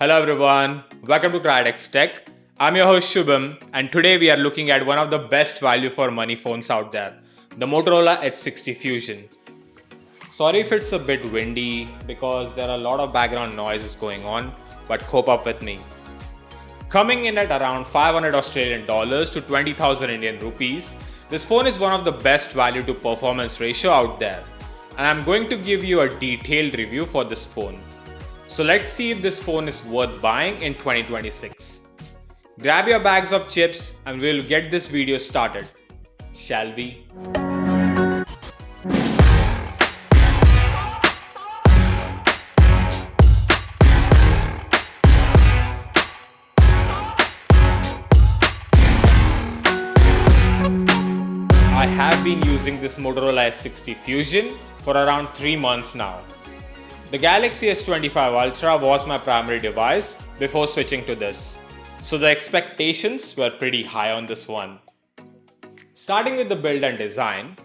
Hello everyone, welcome to Crydex Tech. I'm your host Shubham, and today we are looking at one of the best value for money phones out there, the Motorola Edge 60 Fusion. Sorry if it's a bit windy because there are a lot of background noises going on, but cope up with me. Coming in at around 500 Australian dollars to 20,000 Indian rupees, this phone is one of the best value to performance ratio out there, and I'm going to give you a detailed review for this phone. So let's see if this phone is worth buying in 2026. Grab your bags of chips and we'll get this video started. Shall we? I have been using this Motorola S60 Fusion for around 3 months now. The Galaxy S25 Ultra was my primary device before switching to this, so the expectations were pretty high on this one. Starting with the build and design,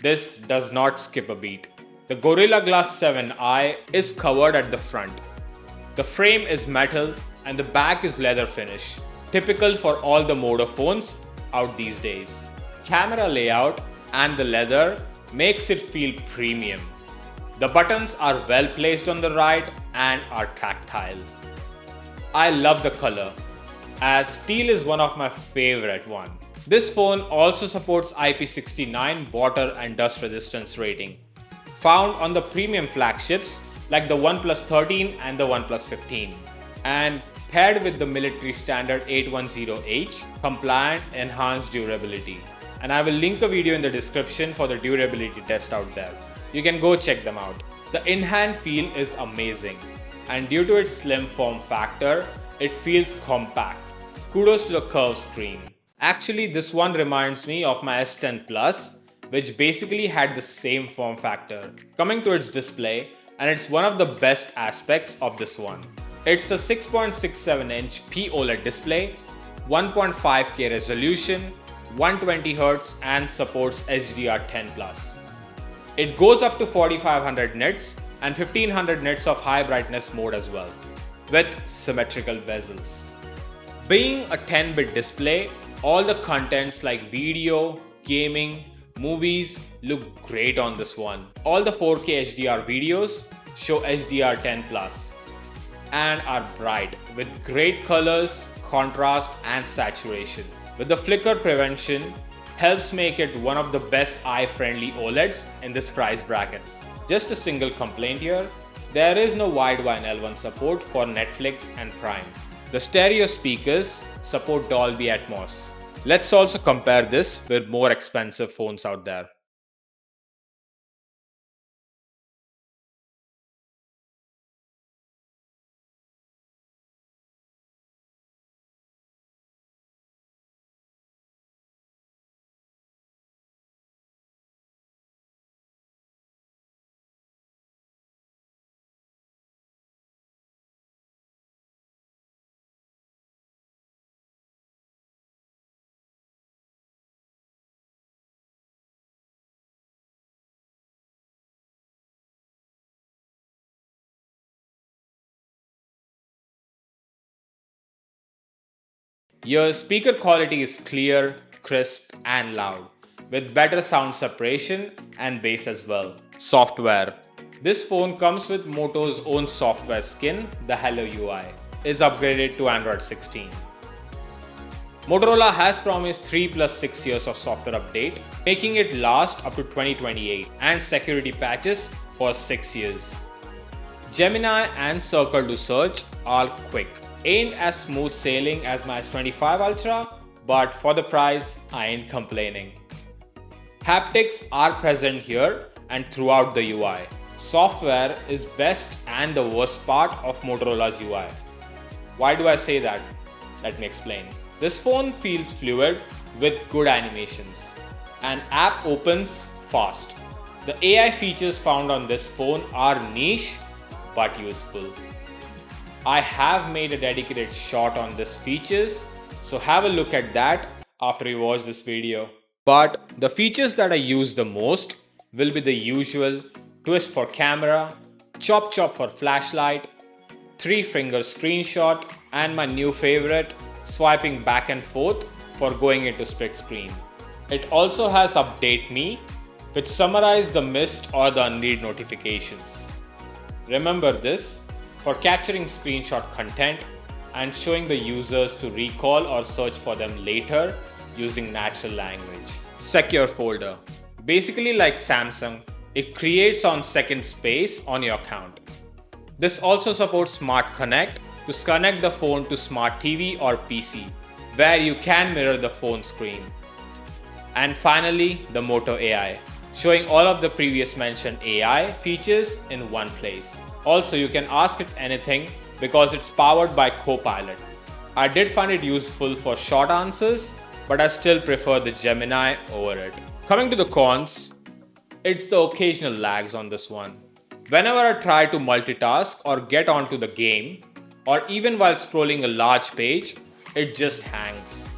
this does not skip a beat. The Gorilla Glass 7i is covered at the front. The frame is metal and the back is leather finish, typical for all the Moto phones out these days. Camera layout and the leather makes it feel premium. The buttons are well placed on the right and are tactile. I love the color, as teal is one of my favorite one. This phone also supports IP69 water and dust resistance rating, found on the premium flagships like the OnePlus 13 and the OnePlus 15, and paired with the military standard 810H compliant enhanced durability. And I will link a video in the description for the durability test out there. You can go check them out. The in-hand feel is amazing, and due to its slim form factor, it feels compact. Kudos to the curved screen. Actually, this one reminds me of my S10 Plus, which basically had the same form factor. Coming to its display, and it's one of the best aspects of this one. It's a 6.67-inch POLED display, 1.5K resolution, 120Hz and supports HDR10+. It goes up to 4500 nits and 1500 nits of high brightness mode as well, with symmetrical bezels. Being a 10-bit display, all the contents like video, gaming, movies look great on this one. All the 4K HDR videos show HDR10+ and are bright with great colors, contrast and saturation. With the flicker prevention, helps make it one of the best eye-friendly OLEDs in this price bracket. Just a single complaint here, there is no wideband L1 support for Netflix and Prime. The stereo speakers support Dolby Atmos. Let's also compare this with more expensive phones out there. Your speaker quality is clear, crisp and loud, with better sound separation and bass as well. Software. This phone comes with Moto's own software skin, the Hello UI, is upgraded to Android 16. Motorola has promised 3 plus 6 years of software update, making it last up to 2028 and security patches for 6 years. Gemini and Circle to Search are quick. Ain't as smooth sailing as my S25 Ultra, but for the price, I ain't complaining. Haptics are present here and throughout the UI. Software is best and the worst part of Motorola's UI. Why do I say that? Let me explain. This phone feels fluid with good animations. An app opens fast. The AI features found on this phone are niche but useful. I have made a dedicated shot on these features, so have a look at that after you watch this video. But the features that I use the most will be the usual twist for camera, chop chop for flashlight, 3-finger screenshot, and my new favorite, swiping back and forth for going into split screen. It also has Update Me, which summarizes the missed or the unread notifications. Remember this for capturing screenshot content and showing the users to recall or search for them later using natural language. Secure folder. Basically like Samsung, it creates on second space on your account. This also supports Smart Connect to connect the phone to Smart TV or PC, where you can mirror the phone screen. And finally, the Moto AI, showing all of the previous mentioned AI features in one place. Also, you can ask it anything because it's powered by Copilot. I did find it useful for short answers, but I still prefer the Gemini over it. Coming to the cons, it's the occasional lags on this one. Whenever I try to multitask or get onto the game, or even while scrolling a large page, it just hangs.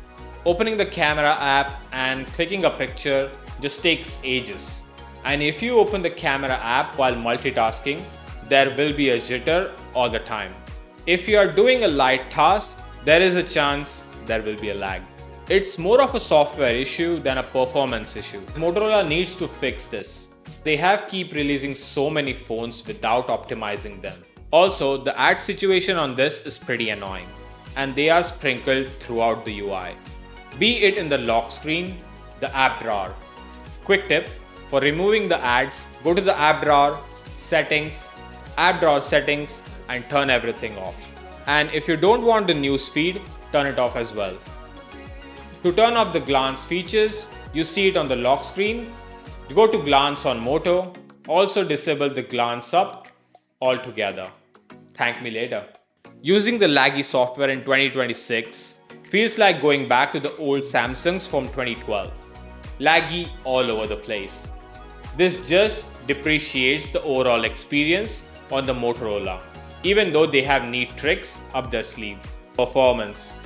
Opening the camera app and clicking a picture just takes ages. And if you open the camera app while multitasking, there will be a jitter all the time. If you are doing a light task, there is a chance there will be a lag. It's more of a software issue than a performance issue. Motorola needs to fix this. They have keep releasing so many phones without optimizing them. Also, the ad situation on this is pretty annoying, and they are sprinkled throughout the UI. Be it in the lock screen, the app drawer. Quick tip, for removing the ads, go to the app drawer settings, and turn everything off. And if you don't want the news feed, turn it off as well. To turn off the glance features, you see it on the lock screen. Go to glance on Moto, also disable the glance up altogether. Thank me later. Using the laggy software in 2026 feels like going back to the old Samsungs from 2012. Laggy all over the place. This just depreciates the overall experience on the Motorola, even though they have neat tricks up their sleeve. Performance.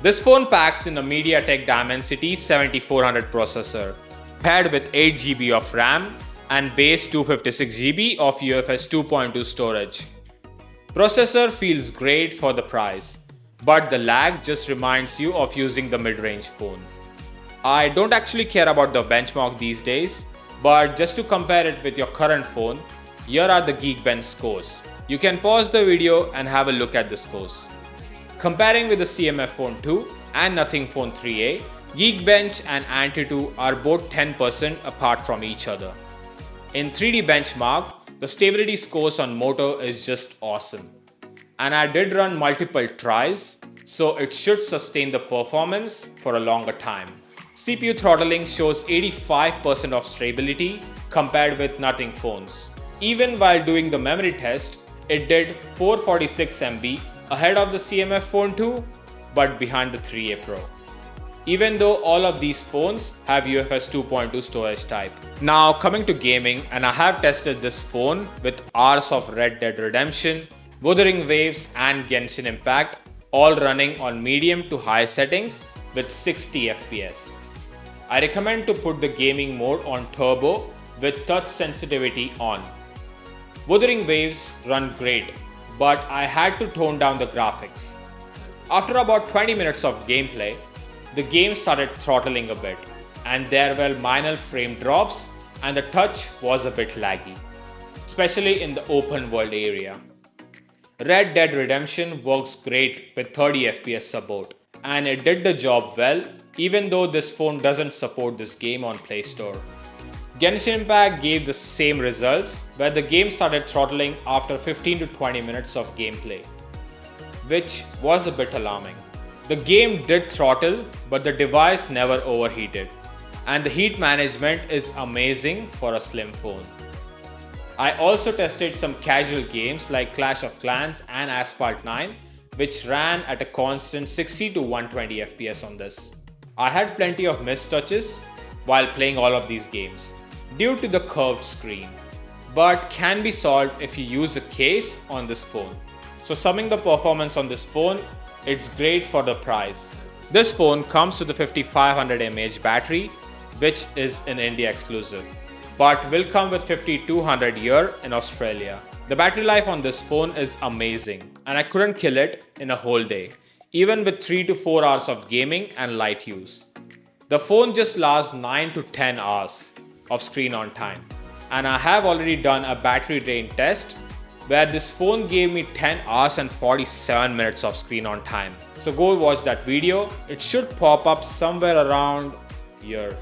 This phone packs in a MediaTek Dimensity 7400 processor, paired with 8GB of RAM and base 256GB of UFS 2.2 storage. Processor feels great for the price, but the lag just reminds you of using the mid-range phone. I don't actually care about the benchmark these days, but just to compare it with your current phone, here are the Geekbench scores. You can pause the video and have a look at the scores. Comparing with the CMF Phone 2 and Nothing Phone 3a, Geekbench and Antutu are both 10% apart from each other. In 3D benchmark, the stability scores on Moto is just awesome. And I did run multiple tries, so it should sustain the performance for a longer time. CPU throttling shows 85% of stability compared with Nothing phones. Even while doing the memory test, it did 446 MB ahead of the CMF Phone 2, but behind the 3a Pro. Even though all of these phones have UFS 2.2 storage type. Now coming to gaming, and I have tested this phone with hours of Red Dead Redemption, Wuthering Waves and Genshin Impact, all running on medium to high settings with 60 FPS. I recommend to put the gaming mode on turbo with touch sensitivity on. Wuthering Waves run great, but I had to tone down the graphics. After about 20 minutes of gameplay, the game started throttling a bit, and there were minor frame drops and the touch was a bit laggy, especially in the open world area. Red Dead Redemption works great with 30 FPS support, and it did the job well even though this phone doesn't support this game on Play Store. Genshin Impact gave the same results, where the game started throttling after 15 to 20 minutes of gameplay, which was a bit alarming. The game did throttle, but the device never overheated, and the heat management is amazing for a slim phone. I also tested some casual games like Clash of Clans and Asphalt 9, which ran at a constant 60 to 120 FPS on this. I had plenty of missed touches while playing all of these games due to the curved screen, but can be solved if you use a case on this phone. So summing the performance on this phone, it's great for the price. This phone comes with a 5500 mAh battery, which is an India exclusive, but will come with 5200 here in Australia. The battery life on this phone is amazing and I couldn't kill it in a whole day, even with 3 to 4 hours of gaming and light use. The phone just lasts 9 to 10 hours of screen on time, and I have already done a battery drain test where this phone gave me 10 hours and 47 minutes of screen on time. So go watch that video. It should pop up somewhere around here.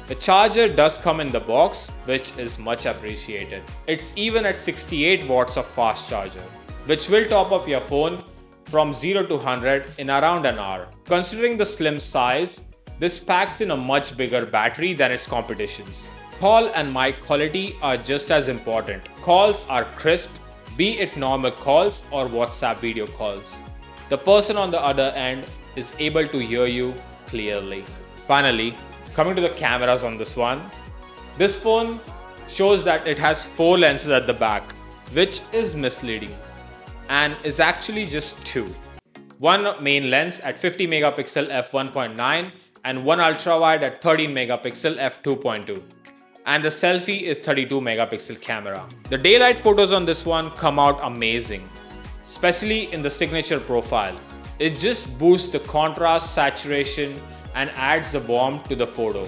The charger does come in the box, which is much appreciated. It's even at 68 watts of fast charger, which will top up your phone from 0 to 100 in around an hour. Considering the slim size, this packs in a much bigger battery than its competitions. Call and mic quality are just as important. Calls are crisp, be it normal calls or WhatsApp video calls. The person on the other end is able to hear you clearly. Finally, coming to the cameras on this one. This phone shows that it has 4 lenses at the back, which is misleading and is actually just 2. One main lens at 50 megapixel f1.9 and one ultra wide at 13 megapixel f2.2. And the selfie is 32 megapixel camera. The daylight photos on this one come out amazing, especially in the signature profile. It just boosts the contrast, saturation, and adds the warmth to the photo.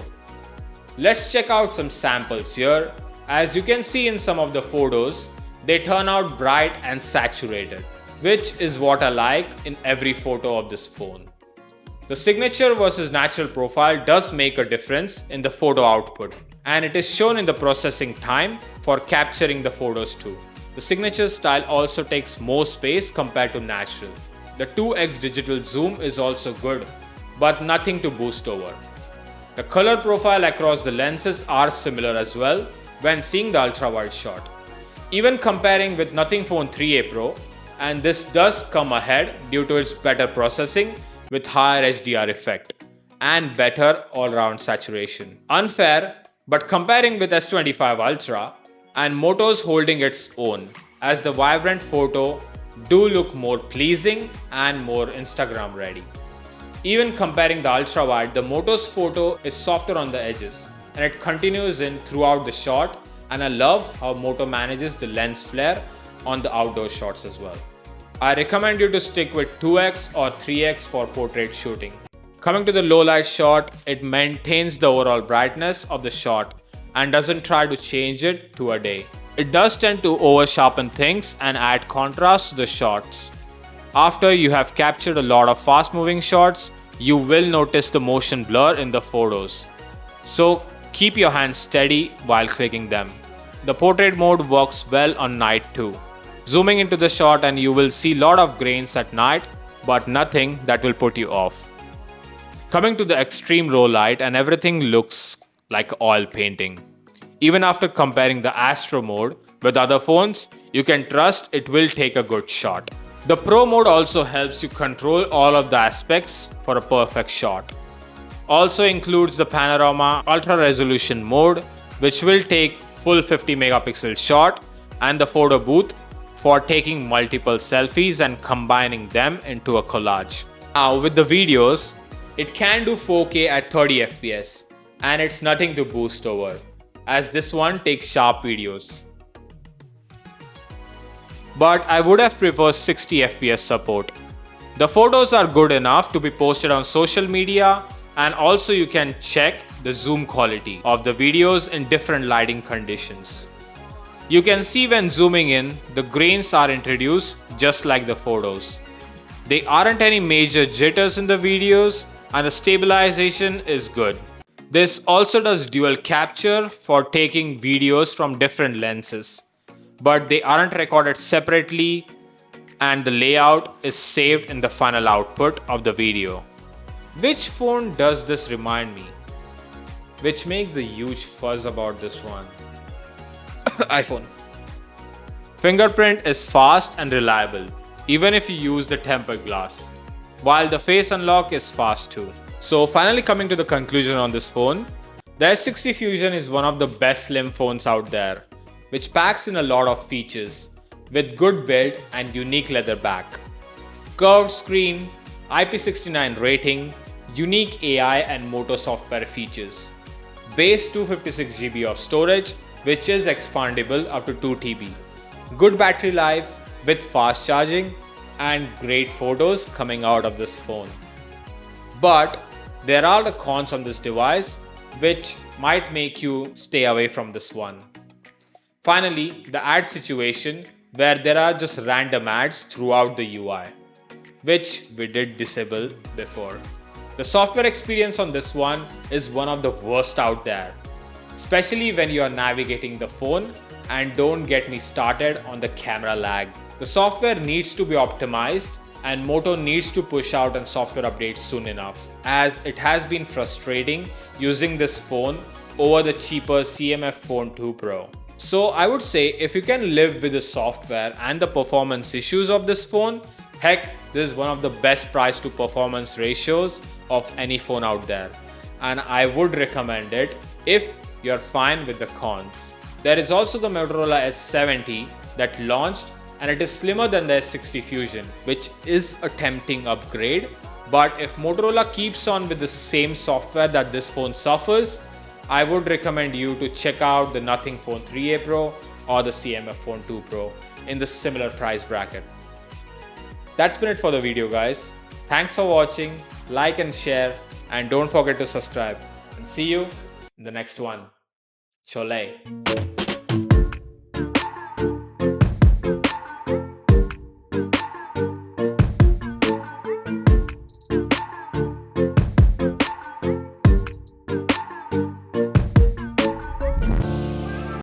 Let's check out some samples here. As you can see in some of the photos, they turn out bright and saturated, which is what I like in every photo of this phone. The signature versus natural profile does make a difference in the photo output, and it is shown in the processing time for capturing the photos too. The signature style also takes more space compared to natural. The 2x digital zoom is also good, but nothing to boost over. The color profile across the lenses are similar as well when seeing the ultra wide shot. Even comparing with Nothing Phone 3a Pro, and this does come ahead due to its better processing with higher HDR effect and better all-round saturation. Unfair, but comparing with S25 Ultra, and Moto's holding its own, as the vibrant photo do look more pleasing and more Instagram ready. Even comparing the ultra wide, the Moto's photo is softer on the edges and it continues in throughout the shot, and I love how Moto manages the lens flare on the outdoor shots as well. I recommend you to stick with 2x or 3x for portrait shooting. Coming to the low light shot, it maintains the overall brightness of the shot and doesn't try to change it to a day. It does tend to over sharpen things and add contrast to the shots. After you have captured a lot of fast moving shots, you will notice the motion blur in the photos. So keep your hands steady while clicking them. The portrait mode works well on night too. Zooming into the shot and you will see a lot of grains at night, but nothing that will put you off. Coming to the extreme low light, and everything looks like oil painting. Even after comparing the Astro mode with other phones, you can trust it will take a good shot. The Pro mode also helps you control all of the aspects for a perfect shot. Also includes the Panorama Ultra Resolution mode, which will take full 50 megapixel shot, and the photo booth for taking multiple selfies and combining them into a collage. Now with the videos, it can do 4K at 30 FPS, and it's nothing to boost over, as this one takes sharp videos. But I would have preferred 60 FPS support. The photos are good enough to be posted on social media, and also you can check the zoom quality of the videos in different lighting conditions. You can see when zooming in, the grains are introduced just like the photos. There aren't any major jitters in the videos, and the stabilization is good. This also does dual capture for taking videos from different lenses, but they aren't recorded separately, and the layout is saved in the final output of the video. Which phone does this remind me? Which makes a huge fuzz about this one. iPhone. Fingerprint is fast and reliable, even if you use the tempered glass, while the face unlock is fast too. So finally coming to the conclusion on this phone, the S60 Fusion is one of the best slim phones out there, which packs in a lot of features with good build and unique leather back, curved screen, IP69 rating, unique AI and Moto software features, base 256GB of storage, which is expandable up to 2 TB, good battery life with fast charging, and great photos coming out of this phone. But there are the cons on this device which might make you stay away from this one. Finally, the ad situation where there are just random ads throughout the UI, which we did disable before. The software experience on this one is one of the worst out there, especially when you are navigating the phone, and don't get me started on the camera lag. The software needs to be optimized and Moto needs to push out a software update soon enough, as it has been frustrating using this phone over the cheaper CMF Phone 2 Pro. So I would say if you can live with the software and the performance issues of this phone, heck, this is one of the best price to performance ratios of any phone out there. And I would recommend it if you're fine with the cons. There is also the Motorola S70 that launched, and it is slimmer than the S60 Fusion, which is a tempting upgrade. But if Motorola keeps on with the same software that this phone suffers, I would recommend you to check out the Nothing Phone 3a Pro or the CMF Phone 2 Pro in the similar price bracket. That's been it for the video, guys. Thanks for watching, like and share, and don't forget to subscribe. And see you in the next one. Chole.